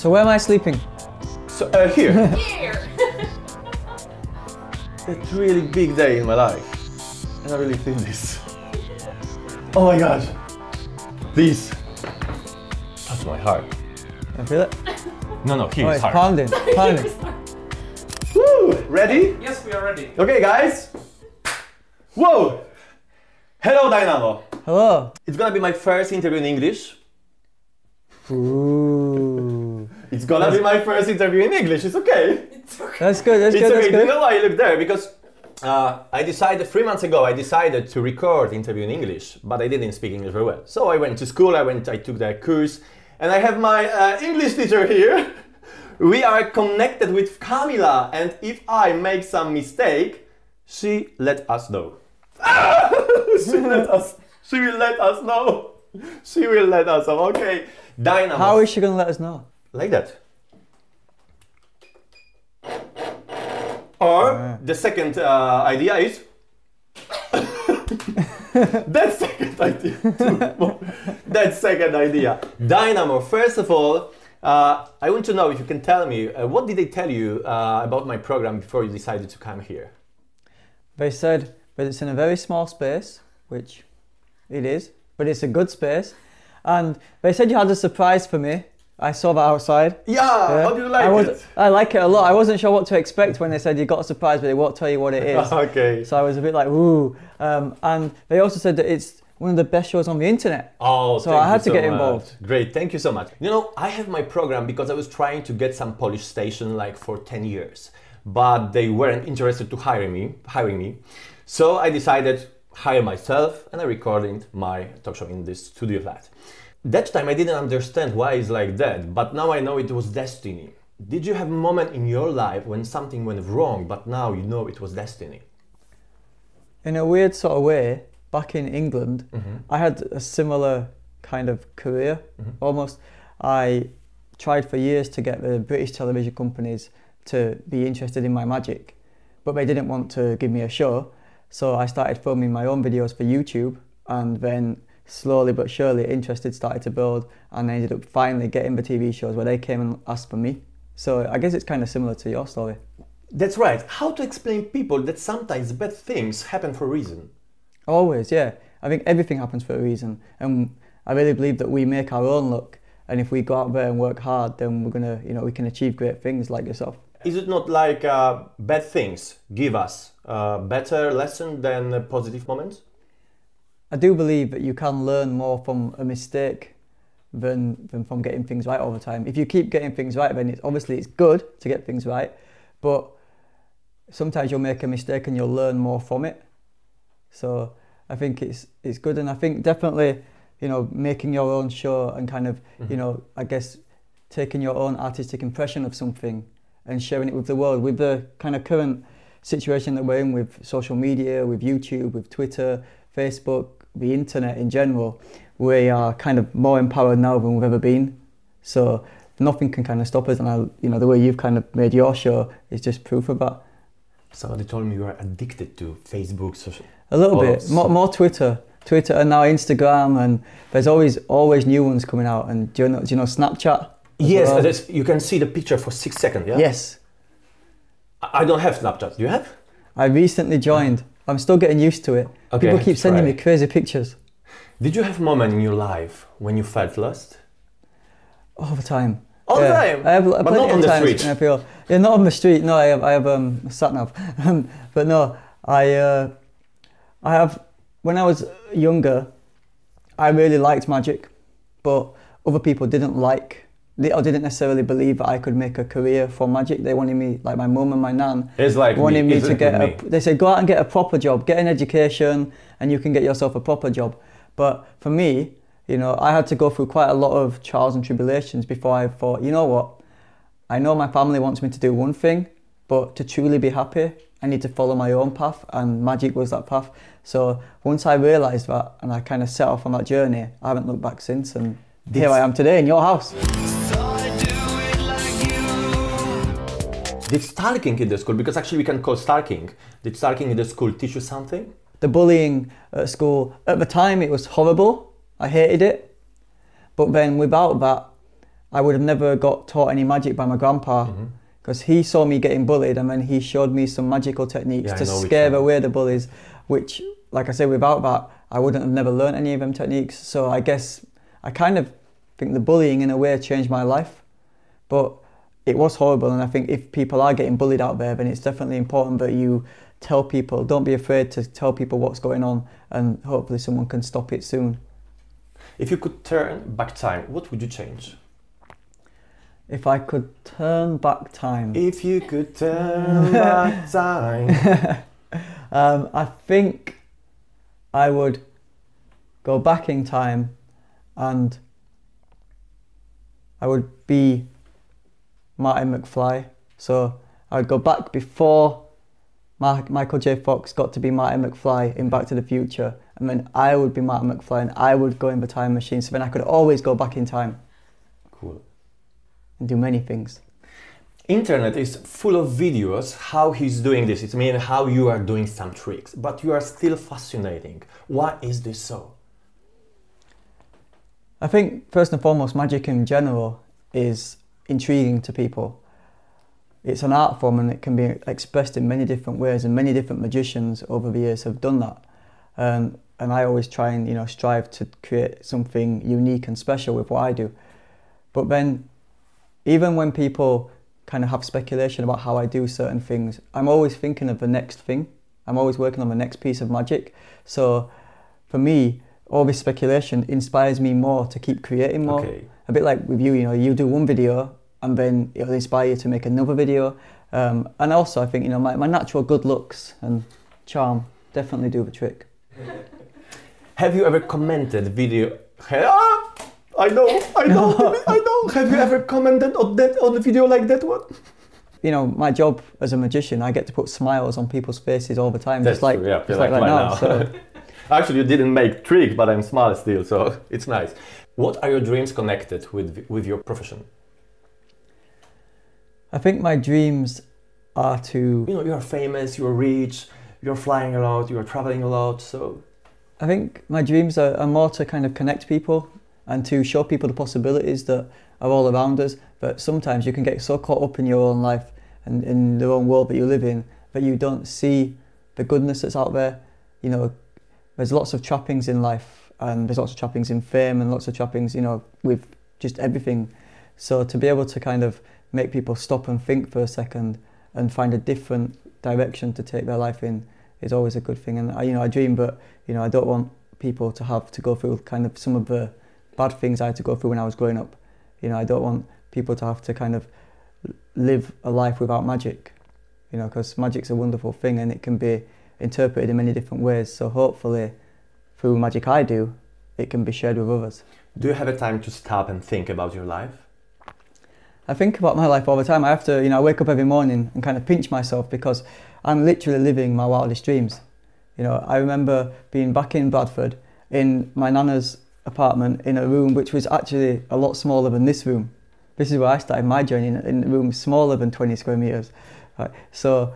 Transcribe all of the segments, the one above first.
So where am I sleeping? So, here. Here! It's a really big day in my life. And I really feel this. Oh my gosh. This touch my heart. I feel it. No, here Oh, it's it's hard. pounding, pounding. Woo! Ready? Yes, we are ready. Okay, guys. Whoa! Hello, Dynamo. Hello. It's gonna be my first interview in English. Ooh. It's gonna be my first interview in English. It's okay. It's okay. That's good, that's It's good, okay. that's Do you good. know why I look there? Because I decided 3 months ago, I decided to record interview in English, but I didn't speak English very well. So I went to school, I took that course, and I have my English teacher here. We are connected with Camila, and if I make some mistake, she let us know. She will let us know. She will let us know. Okay, Dynamo. How is she going to let us know? Like that. Or the second idea is that second idea. That second idea. Dynamo. First of all, I want to know if you can tell me what did they tell you about my program before you decided to come here? They said that it's in a very small space, which it is, but it's a good space. And they said you had a surprise for me. I saw that outside. Yeah, how do you like it? I like it a lot. I wasn't sure what to expect when they said you got a surprise, but they won't tell you what it is. Okay. So I was a bit like, ooh. And they also said that it's one of the best shows on the internet. Oh, so I had to get involved. Great, thank you so much. You know, I have my program because I was trying to get some Polish station like for 10 years, but they weren't interested to hiring me. So I decided hire myself, and I recorded my talk show in this studio flat. That time I didn't understand why it's like that, but now I know it was destiny. Did you have a moment in your life when something went wrong, but now you know it was destiny? In a weird sort of way, back in England, I had a similar kind of career, almost. I tried for years to get the British television companies to be interested in my magic, but they didn't want to give me a show. So I started filming my own videos for YouTube, and then slowly but surely interest started to build, and I ended up finally getting the TV shows where they came and asked for me. So I guess it's kind of similar to your story. That's right. How to explain people that sometimes bad things happen for a reason? Always, yeah. I think everything happens for a reason, and I really believe that we make our own luck, and if we go out there and work hard, then we're gonna, we can achieve great things like yourself. Is it not like bad things give us a better lesson than positive moments? I do believe that you can learn more from a mistake than from getting things right all the time. If you keep getting things right, then it's good to get things right, but sometimes you'll make a mistake and you'll learn more from it. So I think it's good, and I think definitely, making your own show and kind of, I guess taking your own artistic impression of something and sharing it with the world, with the kind of current situation that we're in with social media, with YouTube, with Twitter, Facebook, the internet in general. We are kind of more empowered now than we've ever been. So nothing can kind of stop us, and the way you've kind of made your show is just proof of that. Somebody told me you are addicted to Facebook, social. A little bit, more Twitter, and now Instagram, and there's always new ones coming out. And do you know Snapchat? Yes, well? You can see the picture for 6 seconds. Yeah. Yes. I don't have Snapchat. Do you have? I recently joined. I'm still getting used to it. Okay, People keep sending me crazy pictures. Did you have a moment in your life when you felt lost? All the time. All the time? I have but not on the street? I feel, not on the street. No, I have a sat nav. But no, I have. When I was younger, I really liked magic, but other people didn't necessarily believe that I could make a career from magic. They wanted me, like my mum and my nan, wanted me to get they said, go out and get a proper job, get an education, and you can get yourself a proper job. But for me, I had to go through quite a lot of trials and tribulations before I thought, you know what, I know my family wants me to do one thing, but to truly be happy, I need to follow my own path, and magic was that path. So once I realised that, and I kind of set off on that journey, I haven't looked back since, and here I am today in your house. Did stalking in the school, because actually we can call stalking, did stalking in the school teach you something? The bullying at school, at the time it was horrible, I hated it. But then without that, I would have never got taught any magic by my grandpa, because he saw me getting bullied and then he showed me some magical techniques to scare away the bullies, which, like I said, without that, I wouldn't have never learned any of them techniques. So I guess I kind of think the bullying in a way changed my life, but it was horrible. And I think if people are getting bullied out there, then it's definitely important that you tell people, don't be afraid to tell people what's going on, and hopefully someone can stop it soon. If you could turn back time, what would you change? If I could turn back time. If you could turn back time. I think I would go back in time and I would be Marty McFly. So I would go back before Michael J. Fox got to be Marty McFly in Back to the Future, and then I would be Marty McFly and I would go in the time machine, so then I could always go back in time. Cool. And do many things. Internet is full of videos how he's doing this. It means how you are doing some tricks, but you are still fascinating. Why is this so? I think first and foremost, magic in general is intriguing to people. It's an art form and it can be expressed in many different ways, and many different magicians over the years have done that. And I always try and strive to create something unique and special with what I do. But then, even when people kind of have speculation about how I do certain things, I'm always thinking of the next thing. I'm always working on the next piece of magic. So for me, all this speculation inspires me more to keep creating more. Okay. A bit like with you, you do one video and then it'll inspire you to make another video. And also I think, my natural good looks and charm definitely do the trick. Have you ever commented video? I know. Have you ever commented on the video like that one? My job as a magician, I get to put smiles on people's faces all the time. That's just like, true, yeah, just like right now. So. Actually, you didn't make trick, but I'm smart still, so it's nice. What are your dreams connected with your profession? I think my dreams are to... you're famous, you're rich, you're flying a lot, you're traveling a lot, so... I think my dreams are more to kind of connect people and to show people the possibilities that are all around us. But sometimes you can get so caught up in your own life and in the own world that you live in that you don't see the goodness that's out there. There's lots of trappings in life, and there's lots of trappings in fame and lots of trappings, with just everything. So to be able to kind of make people stop and think for a second and find a different direction to take their life in is always a good thing. And I dream, but I don't want people to have to go through kind of some of the bad things I had to go through when I was growing up. I don't want people to have to kind of live a life without magic, because magic's a wonderful thing and it can be interpreted in many different ways. So hopefully through magic I do, it can be shared with others. Do you have a time to stop and think about your life? I think about my life all the time. I have to, I wake up every morning and kind of pinch myself because I'm literally living my wildest dreams. I remember being back in Bradford in my nana's apartment in a room which was actually a lot smaller than this room. This is where I started my journey, in a room smaller than 20 square meters. Right. So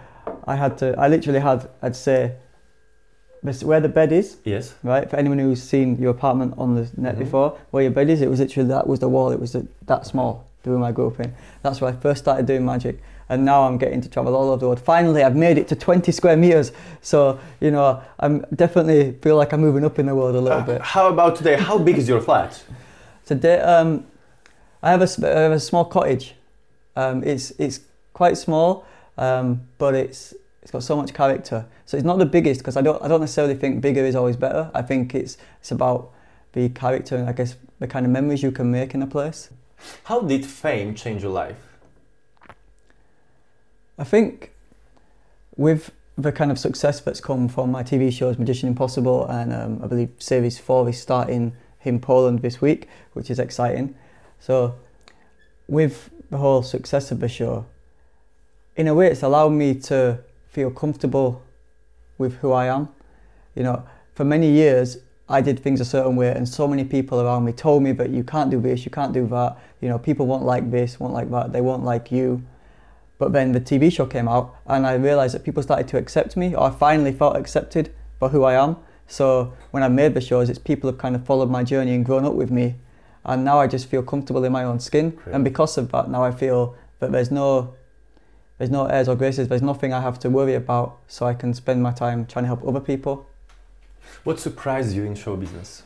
I literally had, I'd say, where the bed is. Yes. Right. For anyone who's seen your apartment on the net before, where your bed is, it was literally, that was the wall. It was that small, the room I grew up in. That's where I first started doing magic. And now I'm getting to travel all over the world. Finally, I've made it to 20 square meters. So, I'm definitely feel like I'm moving up in the world a little bit. How about today? How big is your flat? Today, I have a small cottage. It's quite small, but it's got so much character. So it's not the biggest, because I don't necessarily think bigger is always better. I think it's about the character and I guess the kind of memories you can make in a place. How did fame change your life? I think with the kind of success that's come from my TV shows Magician Impossible and I believe Series 4 is starting in Poland this week, which is exciting. So with the whole success of the show, in a way it's allowed me to feel comfortable with who I am. For many years I did things a certain way and so many people around me told me that you can't do this, you can't do that, people won't like this, won't like that, they won't like you. But then the TV show came out and I realised that people started to accept me, or I finally felt accepted for who I am. So when I made the shows, it's people have kind of followed my journey and grown up with me. and now I just feel comfortable in my own skin. Great. And because of that, now I feel that there's no airs or graces. There's nothing I have to worry about, so I can spend my time trying to help other people. What surprised you in show business?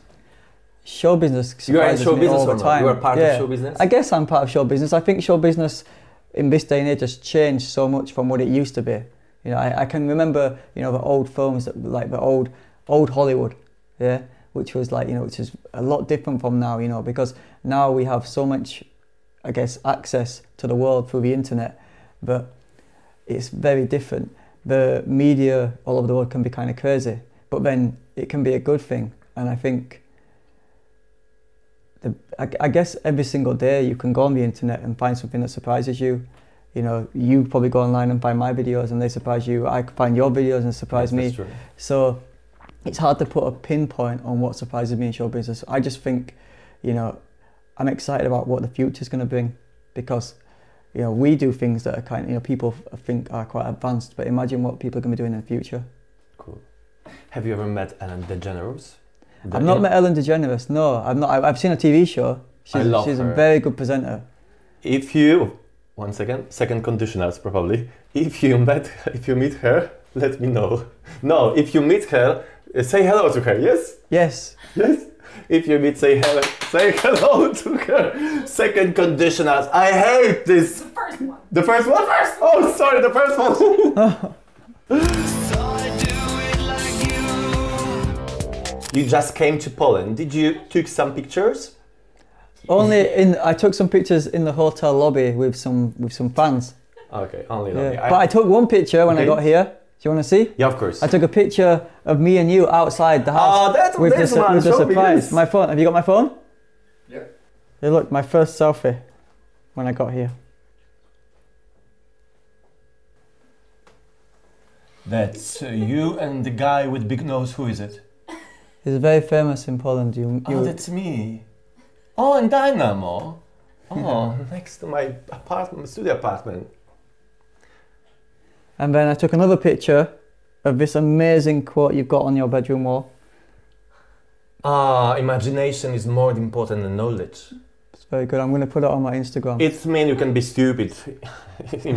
Show business You are in surprises show me business all or the not? time. You are part of show business? I guess I'm part of show business. I think show business in this day and age has changed so much from what it used to be. You know, I can remember, you know, the old films that, like the old Hollywood, yeah, which was like, you know, which is a lot different from now, you know, because now we have so much, I guess, access to the world through the internet, but it's very different. The media all over the world can be kind of crazy, but then it can be a good thing. And I think, I guess every single day you can go on the internet and find something that surprises you. You know, you probably go online and find my videos and they surprise you. I find your videos and surprise me. True. So it's hard to put a pinpoint on what surprises me in show business. I just think, you know, I'm excited about what the future's going to bring, because, you know, we do things that are kind of, you know, people think are quite advanced, but imagine what people are going to be doing in the future. Cool. Have you ever met Ellen DeGeneres? I've not met Ellen DeGeneres, no. I've seen a TV show. She's her. a very good presenter. If you, one second, second conditionals probably. If you meet her, let me know. No, if you meet her, say hello to her, yes? Yes. Yes? If you meet, say hello to her. Second conditionals. I hate this. The first one. The first one? First? Oh, sorry, the first one. You just came to Poland. Did you took some pictures? I took some pictures in the hotel lobby with some fans. Okay, only Yeah. lobby. But I took one picture when I Okay. got here. Do you want to see? Yeah, of course. I took a picture of me and you outside the house. Oh, that's with this the one. Show me surprise. this. My phone. Have you got my phone? Yeah. Hey, look, my first selfie when I got here. That's you and the guy with big nose. Who is it? He's very famous in Poland. Oh, that's me. Oh, and Dynamo. Oh, next to my apartment, studio apartment. And then I took another picture of this amazing quote you've got on your bedroom wall. Imagination is more important than knowledge. It's very good. I'm going to put it on my Instagram. It means you can be stupid.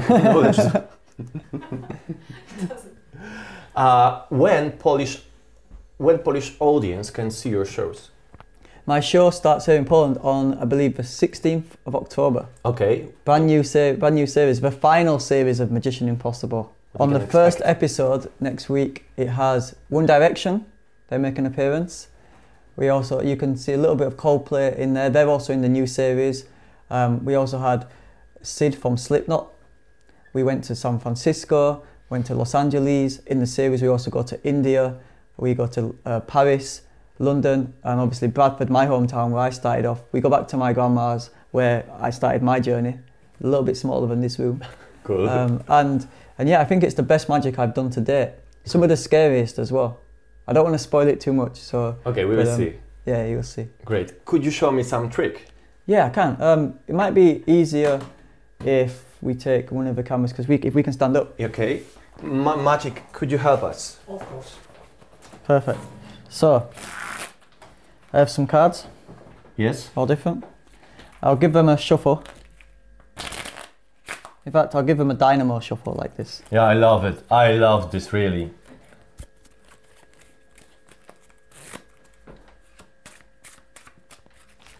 Knowledge. When Polish audience can see your shows? My show starts here in Poland on, I believe, the 16th of October. Okay. Brand new series, the final series of Magician Impossible. What On you the can first expect. episode next week, it has One Direction. They make an appearance. You can see a little bit of Coldplay in there. They're also in the new series. We also had Sid from Slipknot. We went to San Francisco, went to Los Angeles. In the series, we also go to India. We go to Paris, London, and obviously Bradford, my hometown, where I started off. We go back to my grandma's, where I started my journey. A little bit smaller than this room. Cool. And yeah, I think it's the best magic I've done to date. Some of the scariest as well. I don't want to spoil it too much, so... Okay, we will see. Yeah, you'll see. Great. Could you show me some trick? Yeah, I can. It might be easier if we take one of the cameras, because if we can stand up. Okay. Magic, could you help us? Of course. Perfect. So, I have some cards, Yes. all different. I'll give them a shuffle. In fact, I'll give them a Dynamo shuffle like this. Yeah, I love it. I love this really.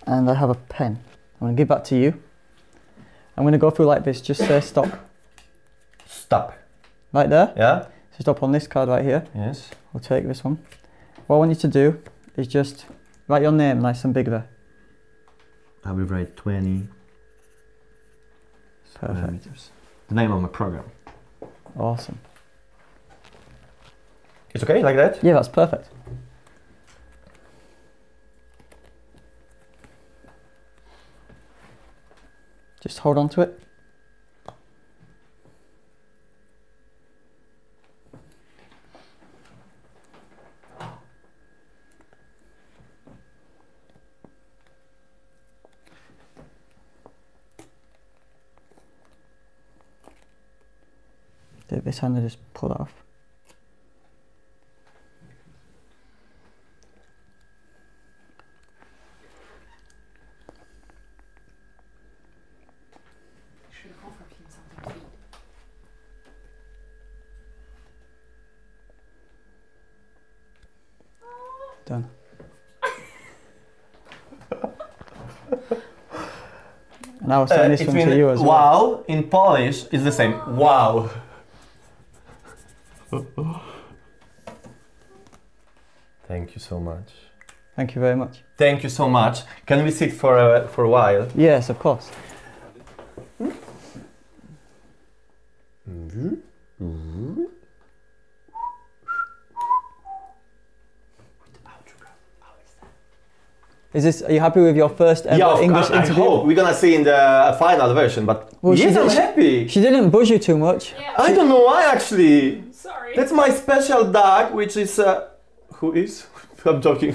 And I have a pen. I'm going to give that to you. I'm going to go through like this, just say stop. Stop. Right there. Yeah? So stop on this card right here. Yes. We'll take this one. What I want you to do is just write your name nice and big there. I will write 20 Perfect. parameters. The name of my program. Awesome. It's okay like that? Yeah, that's perfect. Just hold on to it. Do this hand and just pull it off. Done. And I was saying this one to you as well. Wow in Polish is the same. Wow. Thank you so much. Thank you very much. Thank you so much. Can we sit for a while? Yes, of course. Is this? Are you happy with your first ever English I interview? hope we're gonna see in the final version. But Well, yes, I'm happy. She didn't buzz you too much. Yeah. I don't know why actually. Sorry. That's my special dog, which is who is? I'm joking.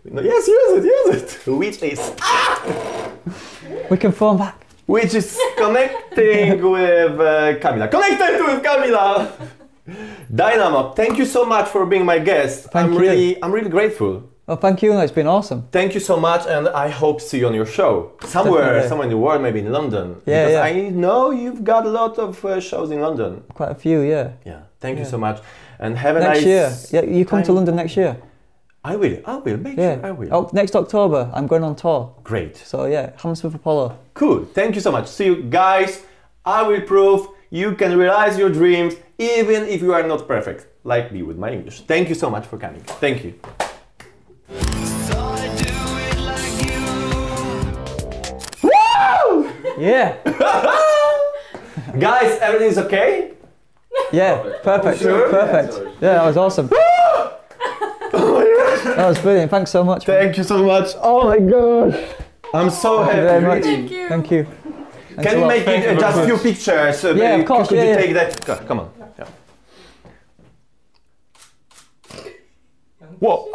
No, yes, use it. Which is We can phone back. which is connecting with Kamila. Connected with Kamila. Dynamo, thank you so much for being my guest. Thank you. I'm really grateful. Oh, thank you. It's been awesome. Thank you so much, and I hope to see you on your show somewhere in the world, maybe in London. Yeah, because yeah. I know you've got a lot of shows in London. Quite a few, yeah. Yeah, thank you so much, and have a Next nice year. Yeah, you come to time. London next year. I will, make Yeah. sure I will. Oh, next October, I'm going on tour. Great. So yeah, Hammersmith Apollo. Cool. Thank you so much. See you guys. I will prove you can realize your dreams even if you are not perfect, like me with my English. Thank you so much for coming. Thank you. Woo! Yeah. Guys, everything's okay? Yeah. Perfect. Sure? Perfect. Yeah, that was awesome. That was brilliant. Thanks so much. man. Thank you so much. Oh my god. I'm so Thank happy. you very much. really. Thank you. Thank you. Thanks Can a we lot. make it just a few pictures? Yeah, of course, Could you yeah, take that? Come on. Yeah. Whoa.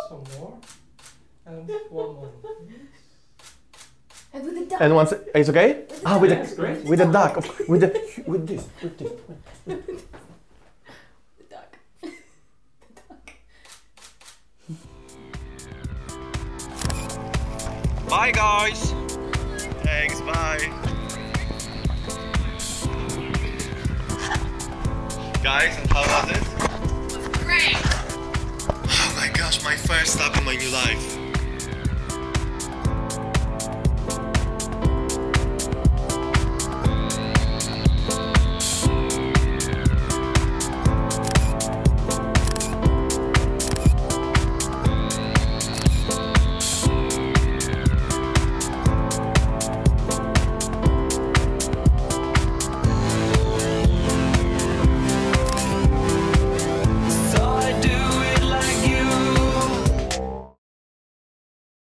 Some more. And one more. And with the duck. And once it's okay? Ah, with That's great. the duck, with this. The duck. The duck. Bye, guys. Thanks. Bye. Guys, and how was it? Great. Oh my gosh, my first stop in my new life.